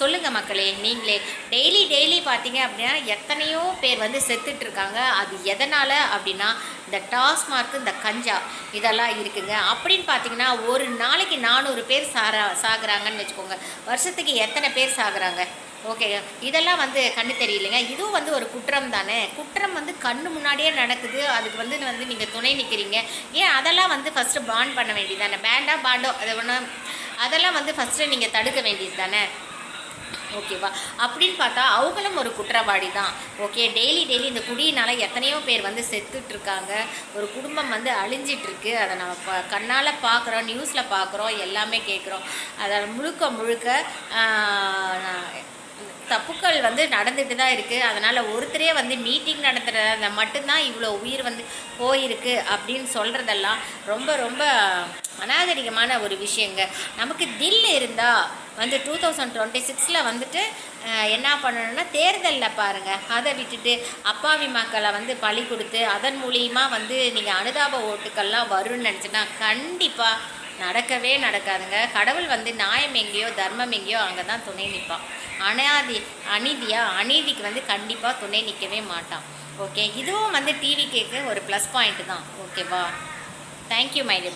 சொல்லுங்கள் மக்களே, நீங்களே டெய்லி பார்த்தீங்க அப்படின்னா எத்தனையோ பேர் வந்து செத்துட்ருக்காங்க. அது எதனால் அப்படின்னா இந்த டாஸ்மார்க், இந்த கஞ்சா இதெல்லாம் இருக்குங்க. அப்படின்னு பார்த்தீங்கன்னா ஒரு நாளைக்கு 400 பேர் சாகுறாங்கன்னு வச்சுக்கோங்க. வருஷத்துக்கு எத்தனை பேர் சாகுறாங்க? ஓகே, இதெல்லாம் வந்து கண்ணு தெரியலைங்க. இதுவும் வந்து ஒரு குற்றம் தானே. குற்றம் வந்து கண்ணு முன்னாடியே நடக்குது. அதுக்கு வந்து நீங்கள் துணை நிற்கிறீங்க. ஏன் அதெல்லாம் வந்து ஃபஸ்ட்டு பான் பண்ண வேண்டியது தானே. பேண்டா பாண்டோ அதை ஒன்று அதெல்லாம் வந்து ஃபஸ்ட்டு நீங்கள் தடுக்க வேண்டியது தானே. ஓகேவா? அப்படின்னு பார்த்தா அவங்களும் ஒரு குற்றவாளி தான். ஓகே, டெய்லி இந்த குடியினால் எத்தனையோ பேர் வந்து செத்துட்ருக்காங்க. ஒரு குடும்பம் வந்து அழிஞ்சிட்ருக்கு. அதை நம்ம கண்ணால் பார்க்குறோம், நியூஸில் பார்க்குறோம், எல்லாமே கேட்குறோம். அதை முழுக்க தப்புக்கள் வந்து நடந்துட்டு தான் இருக்குது. அதனால் ஒருத்தரே வந்து மீட்டிங் நடத்துகிறத மட்டும்தான் இவ்வளோ உயிர் வந்து போயிருக்கு அப்படின்னு சொல்கிறதெல்லாம் ரொம்ப அநாகரிகமான ஒரு விஷயங்க. நமக்கு தில் இருந்தால் வந்து 2026 வந்துட்டு என்ன பண்ணணும்னா தேர்தலில் பாருங்கள். அதை விட்டுட்டு அப்பாவி மக்களை வந்து பழி கொடுத்து அதன் மூலியமாக வந்து நீங்கள் அனுதாப ஓட்டுக்கள்லாம் வரும்னு நினச்சின்னா கண்டிப்பாக நடக்காதுங்க. கடவுள் வந்து நியாயம் எங்கேயோ தர்மம் எங்கேயோ அங்கே தான் துணை நிற்பான். அநீதிக்கு வந்து கண்டிப்பாக துணை நிற்கவே மாட்டான். ஓகே, இதுவும் வந்து டிவி கேட்க ஒரு ப்ளஸ் பாயிண்ட் தான். ஓகேவா? Thank you my dear.